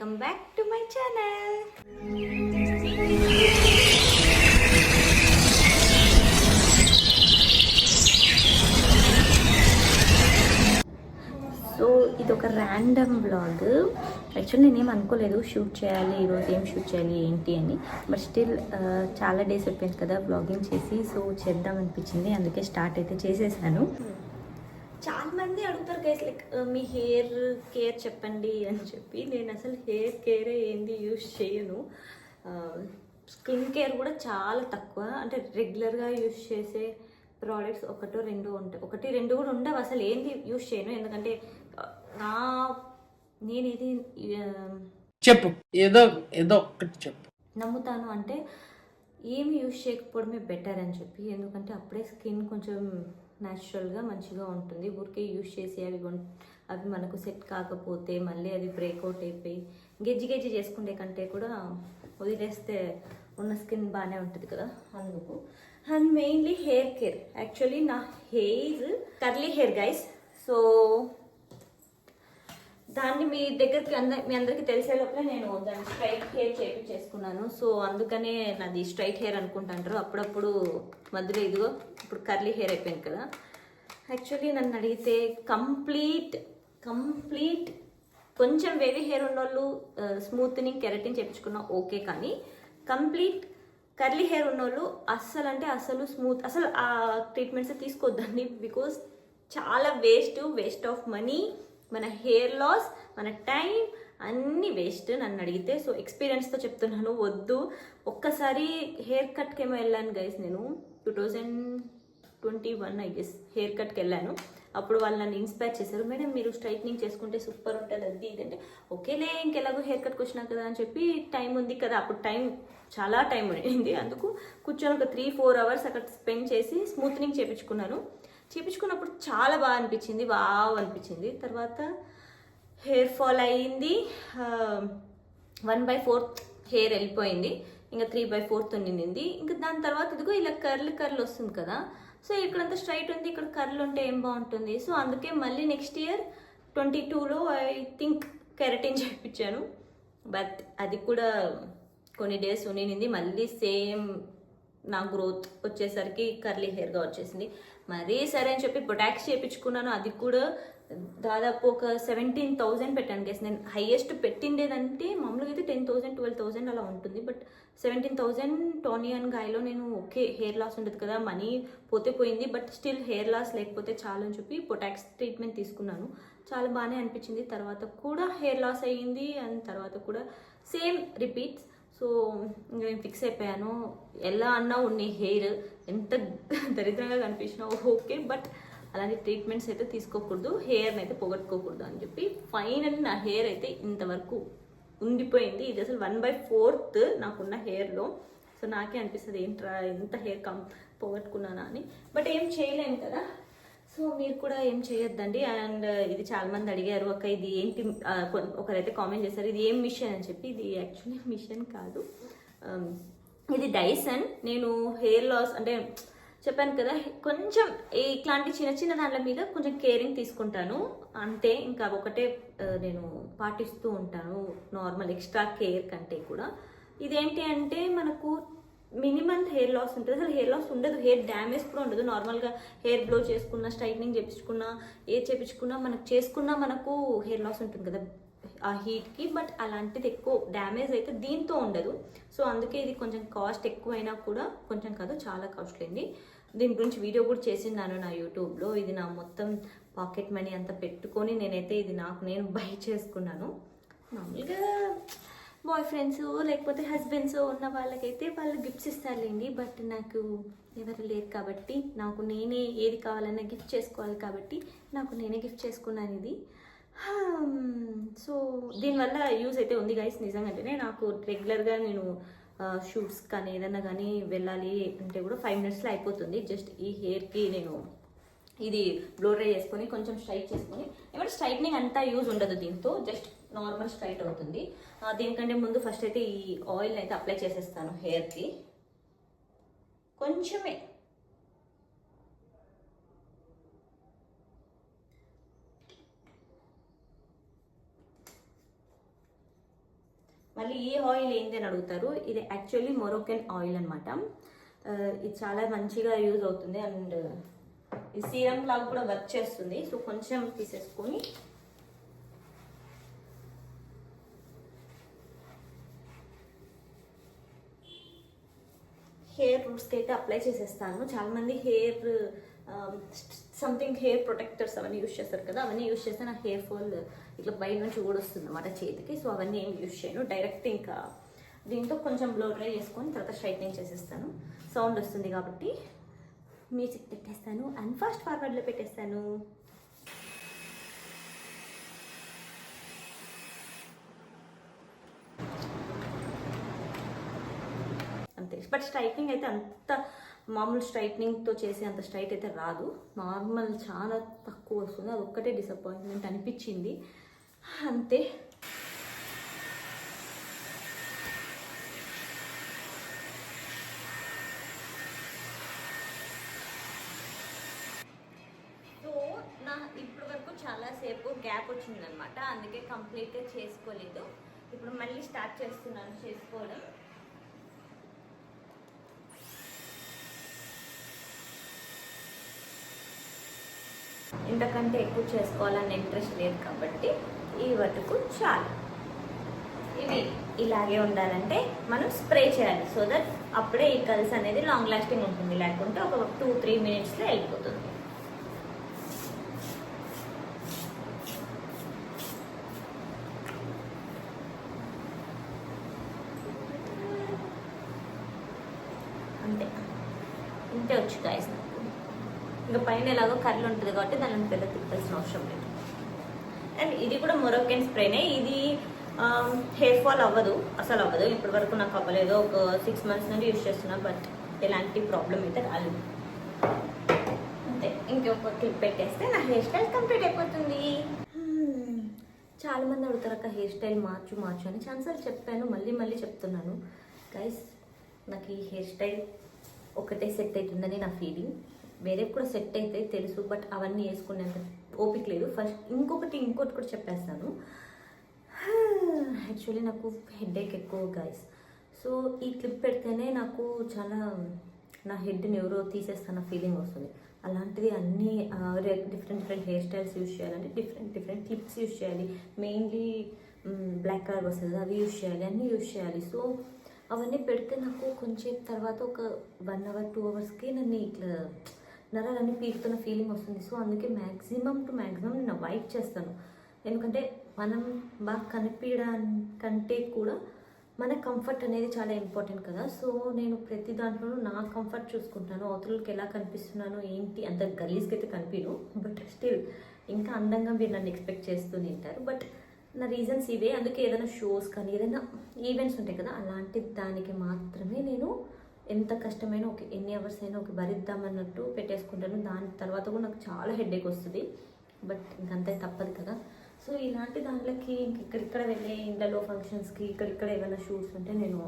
Welcome back to my channel. So ఇది ఒక random blog. Actually నేనేం అనుకోలేదు షూట్ చేయాలి ఈరోజు, ఏం షూట్ చేయాలి ఏంటి అని. బట్ స్టిల్ చాలా డేస్ అయిపోయింది కదా బ్లాగింగ్ చేసి, సో చేద్దాం అనిపించింది, అందుకే స్టార్ట్ అయితే చేసేసాను. చాలామంది అడుగుతారు గైస్, లైక్ మీ హెయిర్ కేర్ చెప్పండి అని చెప్పి. నేను అసలు హెయిర్ కేరే ఏంది యూజ్ చేయను. స్కిన్ కేర్ కూడా చాలా తక్కువ, అంటే రెగ్యులర్గా యూజ్ చేసే ప్రోడక్ట్స్ ఒకటో రెండో ఉంటాయి, ఒకటి రెండు కూడా ఉండవు, అసలు ఏంది యూజ్ చేయను. ఎందుకంటే నేనేది చెప్పు, ఏదో ఏదో ఒక్కటి చెప్పు. నమ్ముతాను అంటే ఏమి యూజ్ చేయకపోవడమే బెటర్ అని చెప్పి. ఎందుకంటే అప్పుడే స్కిన్ కొంచెం న్యాచురల్గా మంచిగా ఉంటుంది. ఊరికే యూజ్ చేసి అవి మనకు సెట్ కాకపోతే మళ్ళీ అది బ్రేక్అవుట్ అయిపోయి గెజ్జి చేసుకునే కంటే కూడా వదిలేస్తే ఉన్న స్కిన్ బాగానే ఉంటుంది కదా, అందుకు. And mainly hair care. Actually నా hair curly hair guys. So దాన్ని మీ దగ్గరికి మీ అందరికీ తెలిసే లోపలే నేను దాన్ని స్ట్రైట్ హెయిర్ చేయించేసుకున్నాను. సో అందుకనే నాది స్ట్రైట్ హెయిర్ అనుకుంటాంటారు అప్పుడప్పుడు. మధ్యలో ఇదిగో ఇప్పుడు కర్లీ హెయిర్ అయిపోయింది కదా. యాక్చువల్లీ నన్ను అడిగితే కంప్లీట్ కొంచెం వేవీ హెయిర్ ఉన్నోళ్ళు స్మూత్నింగ్ కెరటిన్ చేయించుకున్నా ఓకే, కానీ కంప్లీట్ కర్లీ హెయిర్ ఉన్నోళ్ళు అస్సలు స్మూత్ అసలు ఆ ట్రీట్మెంట్స్ తీసుకోవద్దండి. బికాస్ చాలా వేస్ట్ ఆఫ్ మనీ, మన హెయిర్ లాస్, మన టైం అన్నీ వేస్ట్ నన్ను అడిగితే. సో ఎక్స్పీరియన్స్తో చెప్తున్నాను, వద్దు. ఒక్కసారి హెయిర్ కట్కి ఏమో వెళ్ళాను గైస్, నేను 2021 ఐ గెస్ హెయిర్ కట్కి వెళ్ళాను. అప్పుడు వాళ్ళు నన్ను ఇన్స్పైర్ చేశారు, మేడం మీరు స్ట్రైట్నింగ్ చేసుకుంటే సూపర్ ఉంటుంది అది ఇది అంటే. ఓకేలే ఇంకెలాగో హెయిర్ కట్కి వచ్చినా కదా అని చెప్పి, టైం ఉంది కదా, అప్పుడు చాలా టైం ఉండింది. అందుకు కూర్చొని ఒక 3-4 అవర్స్ అక్కడ స్పెండ్ చేసి స్మూత్నింగ్ చేయించుకున్నప్పుడు చాలా బాగా అనిపించింది. తర్వాత హెయిర్ ఫాల్ అయ్యింది, 1/4 హెయిర్ వెళ్ళిపోయింది, ఇంకా 3/4 ఉండింది. ఇంకా దాని తర్వాత ఇదిగో ఇలా కర్ల్ వస్తుంది కదా. సో ఇక్కడంతా స్ట్రైట్ ఉంది, ఇక్కడ కర్ల్ ఉంటే ఏం బాగుంటుంది. సో అందుకే మళ్ళీ నెక్స్ట్ ఇయర్ 22లో ఐ థింక్ కెరటిన్ చేయించాను. బట్ అది కూడా కొన్ని డేస్ ఉండింది, మళ్ళీ సేమ్ నా గ్రోత్ వచ్చేసరికి కర్లీ హెయిర్గా వచ్చేసింది. మరీ సరే అని చెప్పి బొటాక్స్ చేయించుకున్నాను. అది కూడా దాదాపు ఒక 17,000 పెట్టాను గేస్. నేను హైయెస్ట్ పెట్టిండేదంటే మామూలుగా అయితే 10,000 12,000 అలా ఉంటుంది. బట్ 17,000 టోనీ అండ్ గాయలో నేను ఓకే హెయిర్ లాస్ ఉంటుంది కదా, మనీ పోయింది. బట్ స్టిల్ హెయిర్ లాస్ లేకపోతే చాలు అని చెప్పి బొటాక్స్ ట్రీట్మెంట్ తీసుకున్నాను. చాలా బాగానే అనిపించింది. తర్వాత కూడా హెయిర్ లాస్ అయ్యింది, అండ్ తర్వాత కూడా సేమ్ రిపీట్స్. సో ఇంకా నేను ఫిక్స్ అయిపోయాను, ఎలా అన్నా ఉన్న హెయిర్ ఎంత దరిద్రంగా కనిపించినా ఓకే, బట్ అలాంటి ట్రీట్మెంట్స్ అయితే తీసుకోకూడదు, హెయిర్ని అయితే పోగొట్టుకోకూడదు అని చెప్పి ఫైనల్లీ నా హెయిర్ అయితే ఇంతవరకు ఉండిపోయింది. ఇది అసలు 1/4 నాకున్న హెయిర్లో. సో నాకే అనిపిస్తుంది ఏంట్రా ఎంత హెయిర్ పోగొట్టుకున్నానా అని. బట్ ఏం చేయలేము కదా, సో మీరు కూడా ఏం చేయొద్దండి. అండ్ ఇది చాలామంది అడిగారు, అక్క ఇది ఏంటి, ఒకరైతే కామెంట్ చేశారు ఇది ఏం మిషన్ అని చెప్పి. ఇది యాక్చువల్లీ మిషన్ కాదు, ఇది డైసన్. నేను హెయిర్ లాస్ అంటే చెప్పాను కదా, కొంచెం ఇట్లాంటి చిన్న దాంట్ల మీద కొంచెం కేరింగ్ తీసుకుంటాను అంతే. ఇంకా ఒకటే నేను పాటిస్తూ ఉంటాను నార్మల్ ఎక్స్ట్రా కేర్ కంటే కూడా. ఇదేంటి అంటే మనకు మినిమం హెయిర్ లాస్ ఉంటుంది, అసలు హెయిర్ లాస్ ఉండదు, హెయిర్ డ్యామేజ్ కూడా ఉండదు. నార్మల్గా హెయిర్ బ్లో చేసుకున్నా, స్ట్రైట్నింగ్ చేయించుకున్నా, చేసుకున్నా మనకు హెయిర్ లాస్ ఉంటుంది కదా ఆ హీట్కి. బట్ అలాంటిది ఎక్కువ డ్యామేజ్ అయితే దీంతో ఉండదు. సో అందుకే ఇది కొంచెం కాస్ట్ ఎక్కువైనా కూడా, కొంచెం కాదు చాలా కాస్ట్లీ. దీని గురించి వీడియో కూడా చేసినాను నా యూట్యూబ్లో. ఇది నా మొత్తం పాకెట్ మనీ అంతా పెట్టుకొని నేనైతే ఇది నేను బై చేసుకున్నాను. మామూలుగా బాయ్ ఫ్రెండ్స్ లేకపోతే హస్బెండ్స్ ఉన్న వాళ్ళకైతే వాళ్ళు గిఫ్ట్స్ ఇస్తారులేండి. బట్ నాకు ఎవరు లేరు కాబట్టి, నాకు నేనే ఏది కావాలన్నా గిఫ్ట్ చేసుకోవాలి కాబట్టి నాకు నేనే గిఫ్ట్ చేసుకున్నాను ఇది. సో దీనివల్ల యూజ్ అయితే ఉంది గైస్ నిజంగానే. నాకు రెగ్యులర్గా నేను షూట్స్ కానీ ఏదన్నా కానీ వెళ్ళాలి అంటే కూడా 5 minutesలో అయిపోతుంది. జస్ట్ ఈ హెయిర్కి నేను ఇది బ్లో డ్రై చేసుకొని కొంచెం స్ట్రైట్ చేసుకొని, ఏమంటే స్ట్రైట్నింగ్ అంతా యూజ్ ఉండదు దీంతో, జస్ట్ నార్మల్ స్ట్రైట్ అవుతుంది. దీనికంటే ముందు ఫస్ట్ అయితే ఈ ఆయిల్ అయితే అప్లై చేసేస్తాను హెయిర్కి కొంచెమే. మళ్ళీ ఈ ఆయిల్ ఏంటి అని అడుగుతారు. ఇది యాక్చువల్లీ మొరోకెన్ ఆయిల్ అనమాట. ఇది చాలా మంచిగా యూజ్ అవుతుంది అండ్ ఈ సీరం లాగా కూడా వర్క్ చేస్తుంది. సో కొంచెం తీసేసుకొని హెయిర్ రూట్స్కి అయితే అప్లై చేసేస్తాను. చాలామంది హెయిర్ సంథింగ్ హెయిర్ ప్రొటెక్టర్స్ అవన్నీ యూజ్ చేస్తారు కదా, అవన్నీ యూజ్ చేస్తే నా హెయిర్ ఫాల్ ఇట్లా బయట నుంచి ఊడొస్తుంది అన్నమాట చేతికి. సో అవన్నీ ఏం యూజ్ చేయను, డైరెక్ట్ ఇంకా దీంతో కొంచెం బ్లో డ్రై చేసుకొని తర్వాత స్ట్రైట్నింగ్ చేసేస్తాను. సౌండ్ వస్తుంది కాబట్టి మ్యూజిక్ పెట్టేస్తాను అండ్ ఫాస్ట్ ఫార్వర్డ్లో పెట్టేస్తాను. అంతే. బట్ స్ట్రైట్నింగ్ అయితే అంత మామూలు స్ట్రైట్నింగ్తో చేసే అంత స్ట్రైట్ అయితే రాదు, నార్మల్ చాలా తక్కువ వస్తుంది. అది ఒక్కటే డిసప్పాయింట్మెంట్ అనిపించింది అంతే. సో నా ఇప్పటి వరకు చాలాసేపు గ్యాప్ వచ్చిందనమాట, అందుకే కంప్లీట్గా చేసుకోలేదు. ఇప్పుడు మళ్ళీ స్టార్ట్ చేస్తున్నాను చేసుకోవడం. ఇంతకంటే ఎక్కువ చేసుకోవాలని ఇంట్రెస్ట్ లేదు కాబట్టి ఈ వరకు చాలు. ఇవి ఇలాగే ఉండాలంటే మనం స్ప్రే చేయాలి, సో దట్ అప్పుడే ఈ కల్స్ అనేది లాంగ్ లాస్టింగ్ ఉంటుంది. లేకుంటే ఒక 2-3 మినిట్స్లో వెళ్ళిపోతుంది. అంతే, ఇంతే వచ్చు గాయస్. ఇంకా పైన ఎలాగో కర్రీ ఉంటుంది కాబట్టి దాన్ని పెద్ద తిప్పాల్సిన అవసరం లేదు. అండ్ ఇది కూడా మొరోకెన్ స్ప్రేనే. ఇది హెయిర్ ఫాల్ అవ్వదు, అసలు అవ్వదు. ఇప్పటి వరకు నాకు అవ్వలేదు. ఒక 6 మంత్స్ నుండి యూజ్ చేస్తున్నా, బట్ ఎలాంటి ప్రాబ్లం అయితే రాలేదు. అంతే, ఇంకొక క్లిప్ పెట్టేస్తే నా హెయిర్ స్టైల్ కంప్లీట్ అయిపోతుంది. చాలామంది అడుగుతారు అక్క హెయిర్ స్టైల్ మార్చు అని. ఛాన్సార్లు చెప్పాను, మళ్ళీ చెప్తున్నాను గైస్. నాకు ఈ హెయిర్ స్టైల్ ఒకటే సెట్ అవుతుందని నా ఫీలింగ్. వేరే కూడా సెట్ అయితే తెలుసు, బట్ అవన్నీ వేసుకునేంత ఓపిక లేదు. ఫస్ట్ ఇంకోటి కూడా చెప్పేస్తాను. యాక్చువల్లీ నాకు హెడేక్ ఎక్కువ గైస్. సో ఈ క్లిప్ పెడితేనే నాకు చాలా నా హెడ్ని ఎవరో తీసేస్తాన ఫీలింగ్ వస్తుంది. అలాంటిది అన్నీ డిఫరెంట్ హెయిర్ స్టైల్స్ యూజ్ చేయాలంటే డిఫరెంట్ క్లిప్స్ యూజ్ చేయాలి. మెయిన్లీ బ్లాక్ కలర్ వస్తుంది, అవి యూజ్ చేయాలి, అన్నీ యూజ్ చేయాలి. సో అవన్నీ పెడితే నాకు కొంచెం తర్వాత ఒక 1 hour 2 hours నన్ను ఇట్లా నరాలన్నీ పీకుతున్న ఫీలింగ్ వస్తుంది. సో అందుకే మ్యాక్సిమం నేను అవాయిడ్ చేస్తాను. ఎందుకంటే మనం బాగా కనిపించడానికంటే కూడా మన కంఫర్ట్ అనేది చాలా ఇంపార్టెంట్ కదా. సో నేను ప్రతి దాంట్లోనూ నా కంఫర్ట్ చూసుకుంటాను. అవతలకి ఎలా కనిపిస్తున్నాను ఏంటి, అంత గలీజ్కి అయితే కనిపించను, బట్ స్టిల్ ఇంకా అందంగా మీరు నన్ను ఎక్స్పెక్ట్ చేస్తూ తింటారు. బట్ నా రీజన్స్ ఇవే. అందుకే ఏదైనా షోస్ కానీ ఏదైనా ఈవెంట్స్ ఉంటాయి కదా, అలాంటి దానికి మాత్రమే నేను ఎంత కష్టమైనా ఓకే, ఎన్ని అవర్స్ అయినా ఓకే భరిద్దామన్నట్టు పెట్టేసుకుంటాను. దాని తర్వాత కూడా నాకు చాలా హెడేక్ వస్తుంది, బట్ ఇంకంతే తప్పదు కదా. సో ఇలాంటి దాంట్లోకి ఇక్కడిక్కడ వెళ్ళే ఇంట్లో ఫంక్షన్స్కి ఇక్కడిక్కడ ఏమైనా షూట్స్ ఉంటే నేను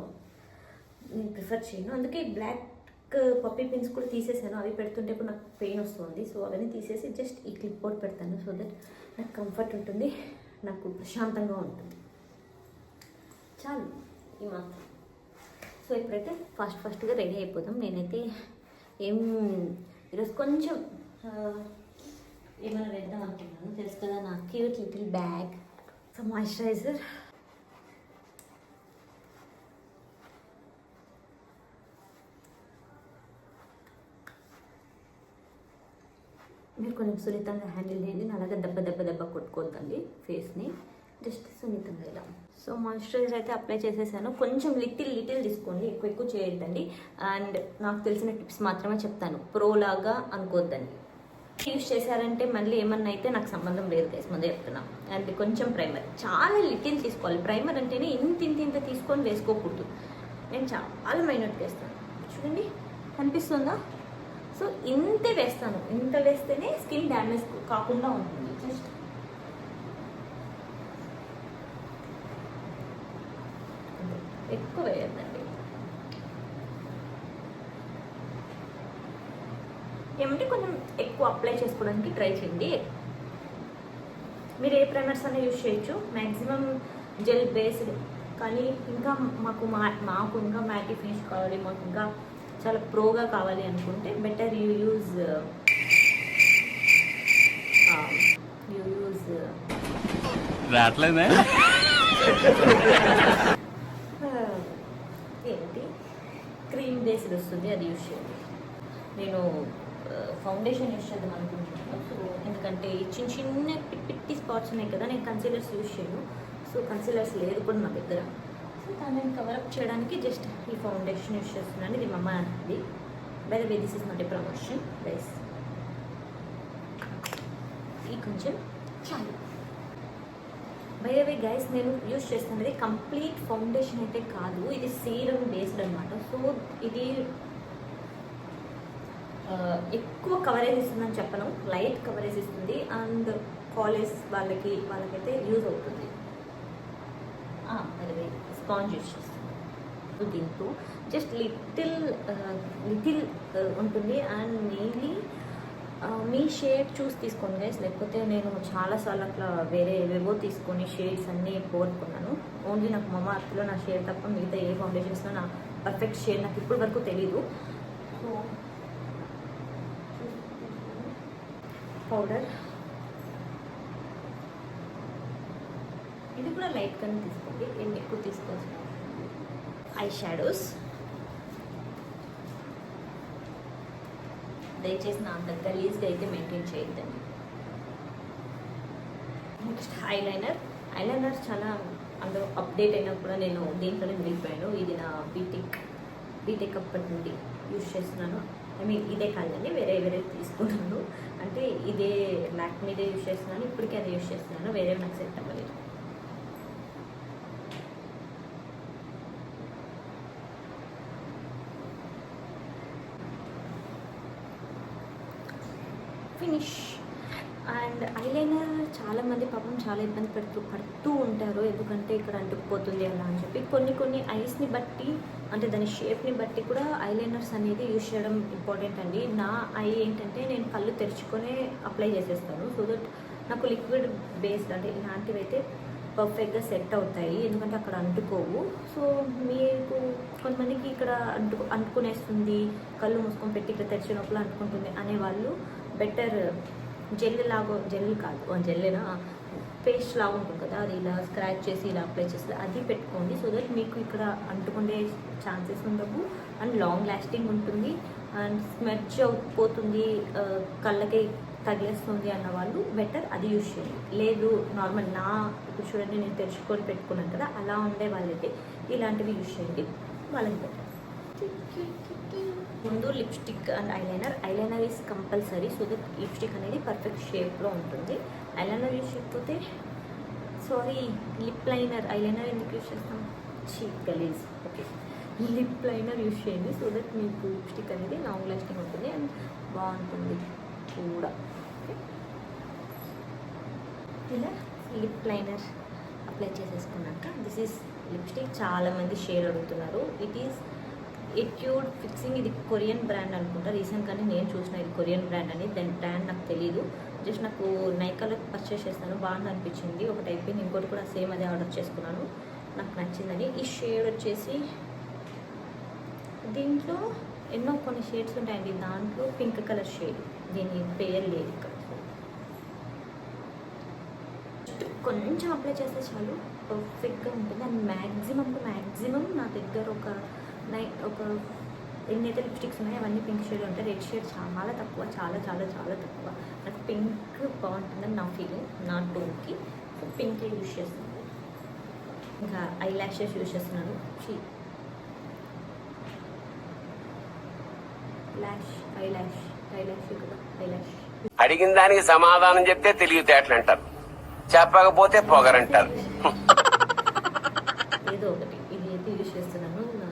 ప్రిఫర్ చేయను. అందుకే బ్లాక్ పప్పీ పిన్స్ కూడా తీసేసాను. అవి పెడుతుంటే ఇప్పుడు నాకు పెయిన్ వస్తుంది. సో అవన్నీ తీసేసి జస్ట్ ఈ క్లిప్ బోర్డ్ పెడతాను. సో దట్ నాకు కంఫర్ట్ ఉంటుంది, నాకు ప్రశాంతంగా ఉంటుంది. చాలు ఈ మాత్రం. సో ఇప్పుడైతే ఫాస్ట్గా రెడీ అయిపోతాం. నేనైతే ఈరోజు కొంచెం ఏమైనా వేద్దాం అనుకున్నాను. తెలుసు కదా నా cute little bag, so moisturiser, మీరు కొంచెం సున్నితంగా హ్యాండిల్ చేయండి. అలాగే దెబ్బ కొట్టుకోవద్దండి ఫేస్ని, జస్ట్ సున్నితంగా ఇలా. సో మాయిశ్చరైజర్ అయితే అప్లై చేసేసాను. కొంచెం లిటిల్ తీసుకోండి, ఎక్కువ చేయొద్దండి. అండ్ నాకు తెలిసిన టిప్స్ మాత్రమే చెప్తాను, ప్రో లాగా అనుకోవద్దండి. యూజ్ చేశారంటే మళ్ళీ ఏమన్నా అయితే నాకు సంబంధం లేదు గైస్, ముందే చెప్తున్నా. అండ్ కొంచెం ప్రైమర్, చాలా లిటిల్ తీసుకోవాలి. ప్రైమర్ అంటేనే ఇంత తీసుకొని వేసుకోకూడదు. నేను చాలా మైనట్ వేస్తాను, చూడండి కనిపిస్తుందా. సో ఇంతే వేస్తాను, ఇంత వేస్తేనే స్కిన్ డ్యామేజ్ కాకుండా ఉంటుంది. జస్ట్ ఎక్కువ వేయద్దండి. ఏమంటే కొంచెం ఎక్కువ అప్లై చేసుకోవడానికి ట్రై చేయండి. మీరు ఏ ప్రైమర్స్ అనే యూజ్ చేయొచ్చు. మ్యాక్సిమం జెల్ బేస్డ్ కానీ ఇంకా మాకు ఇంకా మ్యాటీ ఫినిష్ కావాలి, మాకు ఇంకా చాలా ప్రోగా కావాలి అనుకుంటే బెటర్ యూ యూజ్ రావట్లేదా ఏంటి క్రీమ్ బేస్డ్ వస్తుంది, అది యూజ్ చేయండి. నేను ఫౌండేషన్ యూజ్ చేద్దాం అనుకుంటున్నాను. సో ఎందుకంటే చిన్న చిన్న పిట్టి స్పాట్స్ ఉన్నాయి కదా, నేను కన్సీలర్స్ యూజ్ చేయను. సో కన్సీలర్స్ లేదు కూడా నా దగ్గర. సో దాన్ని కవరప్ చేయడానికి జస్ట్ ఈ ఫౌండేషన్ యూజ్ చేస్తున్నాను. ఇది మమ్మ అంది. By the way this is not a promotion guys. ఈ కొంచెం చాలు. బై ద వే గైస్, నేను యూజ్ చేస్తున్నది కంప్లీట్ ఫౌండేషన్ అయితే కాదు, ఇది సీరం బేస్డ్ అనమాట. సో ఇది ఎక్కువ కవరేజ్ ఇస్తుందని చెప్పను, లైట్ కవరేజ్ ఇస్తుంది. అండ్ కాలేజ్ వాళ్ళకైతే యూజ్ అవుతుంది. By the way sponge use చేస్తాను. దీంతో జస్ట్ లిటిల్ ఉంటుంది. అండ్ మెయిన్లీ మీ షేడ్ చూసి తీసుకోండి గైస్, లేకపోతే నేను చాలాసార్లు అట్లా వేరే ఏవేవో తీసుకొని షేడ్స్ అన్నీ కోరుకున్నాను. ఓన్లీ నాకు మమ్మ అర్త్లో నా షేడ్ తప్ప మిగతా ఏ ఫౌండేషన్స్లో నా పర్ఫెక్ట్ షేడ్ నాకు ఇప్పటి వరకు తెలీదు. సో పౌడర్ ఇది కూడా లైట్గానే తీసుకోండి, ఏం ఎక్కువ తీసుకోవచ్చు. ఐ షాడోస్ దయచేసి నా అంత గలీజ్గా అయితే మెయింటైన్ చేయొద్దండి. నెక్స్ట్ ఐలైనర్ చాలా అందులో అప్డేట్ అయినా కూడా నేను దీంట్లోనే మిగిలిపోయాను. ఇది నా బీటెక్ అప్పటి నుండి యూజ్ చేస్తున్నాను. ఐ మీన్ ఇదే కాదండి, వేరే తీసుకున్నాను. అంటే ఇదే లాక్మీదే యూజ్ చేస్తున్నాను, ఇప్పటికీ అదే యూజ్ చేస్తున్నాను. వేరే నాకు సెట్ అవ్వలేదు. ఫినిష్. అండ్ ఐలైనర్ చాలామంది పాపం చాలా ఇబ్బంది పడుతూ ఉంటారు, ఎందుకంటే ఇక్కడ అంటుకుపోతుంది అలా అని చెప్పి. కొన్ని ఐస్ని బట్టి, అంటే దాని షేప్ని బట్టి కూడా ఐలైనర్స్ అనేది యూజ్ చేయడం ఇంపార్టెంట్ అండి. నా ఐ ఏంటంటే నేను కళ్ళు తెరుచుకొనే అప్లై చేసేస్తాను. సో దట్ నాకు లిక్విడ్ బేస్డ్ అంటే ఇలాంటివి అయితే పర్ఫెక్ట్గా సెట్ అవుతాయి, ఎందుకంటే అక్కడ అంటుకోవు. సో మీకు కొంతమందికి ఇక్కడ అంటుకునేస్తుంది, కళ్ళు మూసుకొని పెట్టి ఇక్కడ తెరిచినప్పుడు అంటుకుంటుంది అనేవాళ్ళు బెటర్ జెల్ కాదు, జెల్లేనా పేస్ట్ లాగా ఉంటుంది కదా, అది ఇలా స్క్రాచ్ చేసి ఇలా అప్లై చేసి అది పెట్టుకోండి. సో దట్ మీకు ఇక్కడ అంటుకునే ఛాన్సెస్ ఉండవు. అండ్ లాంగ్ లాస్టింగ్ ఉంటుంది. అండ్ స్మెర్చ్ అవుపోతుంది, కళ్ళకి తగిలేస్తుంది అన్న వాళ్ళు బెటర్ అది యూజ్ చేయండి. లేదు నార్మల్ ఇప్పుడు చూడండి నేను తెరుచుకొని పెట్టుకున్నాను కదా, అలా ఉండే వాళ్ళైతే ఇలాంటివి యూజ్ చేయండి, వాళ్ళని బెటర్. ముందు lipstick and eyeliner is compulsory. So that lipstick అనేది పర్ఫెక్ట్ షేప్లో ఉంటుంది. ఐలైనర్ యూజ్ చేయకపోతే లిప్ లైనర్, ఐలైనర్ ఎందుకు యూజ్ చేస్తాం, గలీజ్. ఓకే, లిప్ లైనర్ యూజ్ చేయండి. సో దట్ మీకు లిప్స్టిక్ అనేది లాంగ్ లాస్టింగ్ ఉంటుంది అండ్ బాగుంటుంది కూడా. ఓకే, ఇలా లిప్ లైనర్ అప్లై చేసేసుకున్నాక దిస్ ఈజ్ లిప్స్టిక్. చాలామంది షేడ్ అడుగుతున్నారు. It is Etude fixing. ఇది కొరియన్ బ్రాండ్ అనుకుంటా, రీసెంట్గానే నేను చూసిన ఇది కొరియన్ బ్రాండ్ అని. దాని బ్రాండ్ నాకు తెలీదు, జస్ట్ నాకు నైకాలో పర్చేస్ చేస్తాను, బాగా అనిపించింది. ఒకటి అయిపోయింది, ఇంకోటి కూడా సేమ్ అదే ఆర్డర్ చేసుకున్నాను, నాకు నచ్చిందని. ఈ షేడ్ వచ్చేసి దీంట్లో కొన్ని షేడ్స్ ఉంటాయండి, దాంట్లో పింక్ కలర్ షేడ్, దీని పేరు లేదు ఇక్కడ. కొంచెం అప్లై చేస్తే చాలు, పర్ఫెక్ట్గా ఉంటుంది. అండ్ మ్యాక్సిమం నా దగ్గర ఒక ఎన్నైతే లిప్స్టిక్స్ ఉన్నాయో అవన్నీ పింక్ షేడ్ ఉంటాయి. రెడ్ షేడ్ చాలా తక్కువ, చాలా తక్కువ. నాకు పింక్ బాగుంటుందని నా ఫీలింగ్, నా టోన్కి. సో పింక్ యూజ్ చేస్తున్నాను. ఇంకా ఐ ల్యాషెస్ యూజ్ చేస్తున్నాను. ఐలాష్ అడిగిన దానికి సమాధానం చెప్తే తెలివితేటలు అంటారు, చెప్పకపోతే పొగరంటారు. ఏదో ఒకటి ఇది అయితే యూజ్ చేస్తున్నాను. నా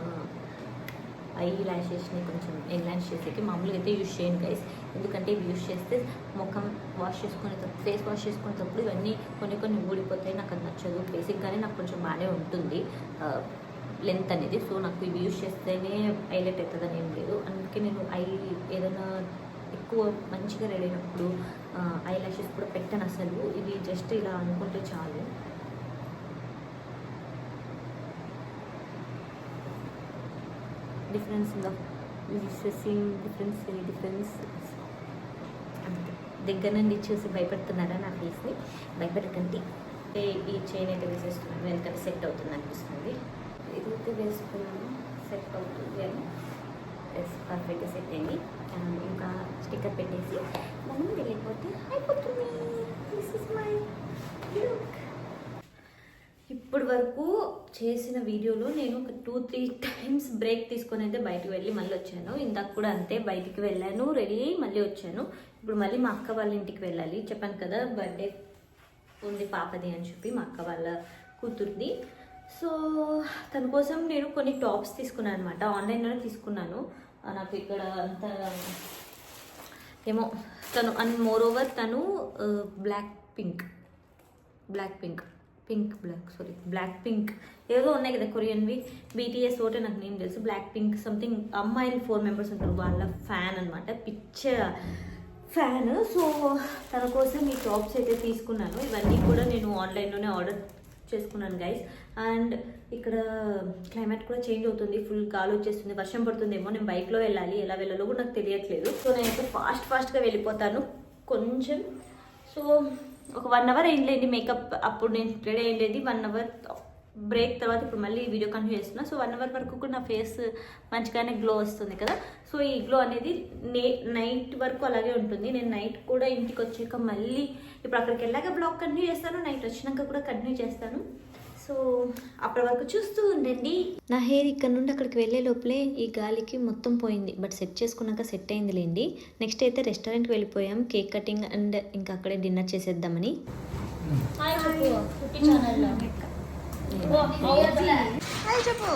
ఐ ల్యాషెస్ని కొంచెం ఎన్లాన్స్ చేసేకి మామూలుగా అయితే యూజ్ చేయను గైస్, ఎందుకంటే ఇవి యూజ్ చేస్తే ముఖం ఫేస్ వాష్ చేసుకునేటప్పుడు ఇవన్నీ కొన్ని ఊడిపోతాయి, నాకు అది నచ్చదు. బేసిక్గానే నాకు కొంచెం బాగానే ఉంటుంది లెంత్ అనేది. సో నాకు ఇవి యూజ్ చేస్తేనే హైలైట్ అవుతుందని ఏం లేదు. అందుకే నేను ఏదైనా ఎక్కువ మంచిగా రెడీ అయినప్పుడు ఐ ల్యాషెస్ కూడా పెట్టను అసలు. ఇది జస్ట్ ఇలా అనుకుంటే చాలు. డిఫరెన్స్ ఇన్ ద డిఫరెన్స్ అంతే. దగ్గర నుండి చూసి భయపడుతున్నారా నా ఫేస్ని? భయపడకండి. ఈ చైన్ అయితే వేసేస్తున్నాను, వెనకాల సెట్ అవుతుంది అనిపిస్తుంది. ఇదైతే వేసుకున్నాను, సెట్ అవుతుంది అని పర్ఫెక్ట్గా సెట్ అయింది. ఇంకా స్టిక్కర్ పెట్టేసి మనం వెళ్ళిపోతే అయిపోతుంది. This is my look. ఇప్పటి వరకు చేసిన వీడియోలో నేను ఒక 2-3 టైమ్స్ బ్రేక్ తీసుకొని అయితే బయటకు వెళ్ళి మళ్ళీ వచ్చాను. ఇందాక కూడా అంతే, బయటికి వెళ్ళాను, రెడీ అయ్యి మళ్ళీ వచ్చాను. ఇప్పుడు మళ్ళీ మా అక్క వాళ్ళ ఇంటికి వెళ్ళాలి. చెప్పాను కదా బర్త్డే ఉంది పాపది అని చెప్పి, మా అక్క వాళ్ళ కూతుర్ది. సో తన కోసం నేను కొన్ని టాప్స్ తీసుకున్నాను అనమాట, ఆన్లైన్లోనే తీసుకున్నాను. నాకు ఇక్కడ అంత ఏమో తను అండ్ మోర్ ఓవర్ తను బ్లాక్ పింక్ ఏదో ఉన్నాయి కదా కొరియన్వి, బీటీఎస్ ఒకటే నాకు నేమ్ తెలుసు, బ్లాక్ పింక్ సంథింగ్. అమ్మాయిలు 4 మెంబర్స్ ఉంటారు, వాళ్ళ ఫ్యాన్ అనమాట, పిచ్చ ఫ్యాన్. సో తన కోసం ఈ టాప్స్ అయితే తీసుకున్నాను. ఇవన్నీ కూడా నేను ఆన్లైన్లోనే ఆర్డర్ చేసుకున్నాను గైస్. అండ్ ఇక్కడ క్లైమేట్ కూడా చేంజ్ అవుతుంది, ఫుల్ గాలి వచ్చేస్తుంది, వర్షం పడుతుందేమో. నేను బైక్లో వెళ్ళాలి, ఎలా వెళ్ళాలో కూడా నాకు తెలియట్లేదు. సో నేనైతే ఫాస్ట్గా వెళ్ళిపోతాను కొంచెం. సో ఒక 1 అవర్ అయింది మేకప్, అప్పుడు నేను రెడీ అయ్యేది 1 అవర్ బ్రేక్ తర్వాత ఇప్పుడు మళ్ళీ వీడియో కంటిన్యూ చేస్తున్నా. సో 1 అవర్ వరకు కూడా నా ఫేస్ మంచిగానే గ్లో వస్తుంది కదా. సో ఈ గ్లో అనేది నైట్ వరకు అలాగే ఉంటుంది. నేను నైట్ కూడా ఇంటికి వచ్చాక మళ్ళీ ఇప్పుడు అక్కడికి వెళ్ళాక బ్లాగ్ కంటిన్యూ చేస్తాను, నైట్ వచ్చినాక కూడా కంటిన్యూ చేస్తాను. సో అప్పటి వరకు చూస్తూ ఉండండి. నా హెయిర్ ఇక్కడ నుండి అక్కడికి వెళ్ళే లోపలే ఈ గాలికి మొత్తం పోయింది, బట్ సెట్ చేసుకున్నాక సెట్ అయింది లేండి. నెక్స్ట్ అయితే రెస్టారెంట్కి వెళ్ళిపోయాం, కేక్ కటింగ్ అండ్ ఇంకా అక్కడే డిన్నర్ చేసేద్దామని. చెప్పు.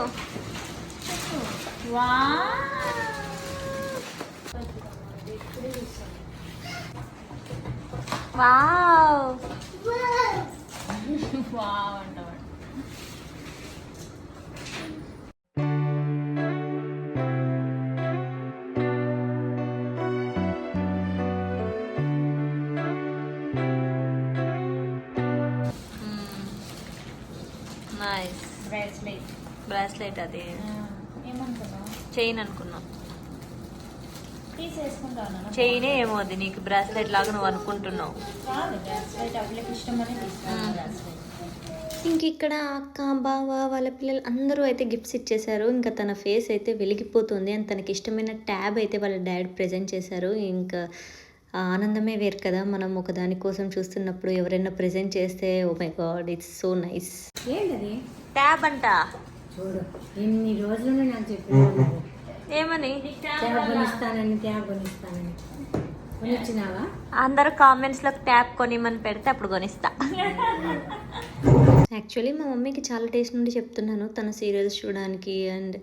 నైస్. బ్రాస్లెట్ అది చైన్ అనుకున్నాం, చైనే ఏమో అది నీకు బ్రాస్లెట్ లాగా నువ్వు అనుకుంటున్నావు. ఇంక ఇక్కడ అక్క బావ వాళ్ళ పిల్లలు అందరూ అయితే గిఫ్ట్స్ ఇచ్చేసారు. ఇంకా తన ఫేస్ అయితే వెలిగిపోతుంది అండ్ తనకి ఇష్టమైన ట్యాబ్ అయితే వాళ్ళ డాడీ ప్రెజెంట్ చేశారు. ఇంకా ఆనందమే వేరు కదా, మనం ఒక దాని కోసం చూస్తున్నప్పుడు ఎవరైనా ప్రెజెంట్ చేస్తే oh my god it's so nice. ఏంటది? ట్యాబ్ అంట. చూడు ఎన్ని రోజులు నాకు చెప్పినావు ఏమని? ట్యాబ్ కొనిస్తానని కొనిచ్చినావా? అందరూ కామెంట్స్లో ట్యాబ్ కొనిమని పెడితే అప్పుడు కొనిస్తా. యాక్చువల్లీ మా మమ్మీకి చాలా టేస్ట్ నుండి చెప్తున్నాను, తన సీరియల్స్ చూడడానికి అండ్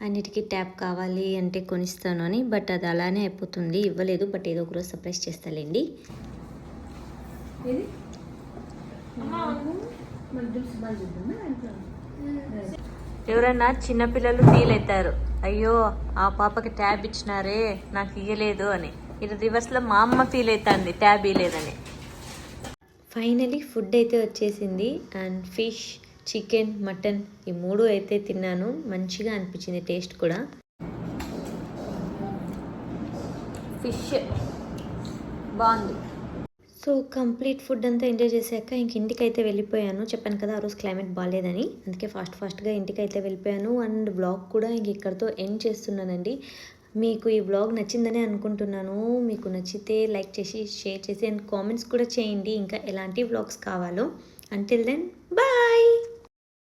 అన్నిటికీ ట్యాబ్ కావాలి అంటే కొనిస్తాను అని. బట్ అది అలానే అయిపోతుంది, ఇవ్వలేదు. బట్ ఏదో ఒకరోజు సర్ప్రైజ్ చేస్తాలేండి. ఎవరైనా చిన్నపిల్లలు ఫీల్ అవుతారు, అయ్యో ఆ పాపకి ట్యాబ్ ఇచ్చినారే నాకు ఇయ్యలేదు అని. ఇది రివర్స్లో మా అమ్మ ఫీల్ అవుతుంది ట్యాబ్ ఇవ్వలేదని. ఫైనలీ ఫుడ్ అయితే వచ్చేసింది అండ్ ఫిష్, చికెన్, మటన్ ఈ 3 అయితే తిన్నాను. మంచిగా అనిపించింది టేస్ట్ కూడా. ఫిష్ బాగుంది. సో కంప్లీట్ ఫుడ్ అంతా ఎంజాయ్ చేశాక ఇంక ఇంటికి అయితే వెళ్ళిపోయాను. చెప్పాను కదా ఆ రోజు క్లైమేట్ బాగాలేదని, అందుకే ఫాస్ట్గా ఇంటికి అయితే వెళ్ళిపోయాను. అండ్ వ్లాగ్ కూడా ఇంక ఇక్కడితో ఎండ్ చేస్తున్నానండి. మీకు ఈ వ్లాగ్ నచ్చిందని అనుకుంటున్నాను. మీకు నచ్చితే లైక్ చేసి షేర్ చేసి అండ్ కామెంట్స్ కూడా చేయండి ఇంకా ఎలాంటి వ్లాగ్స్ కావాలో. Until then bye.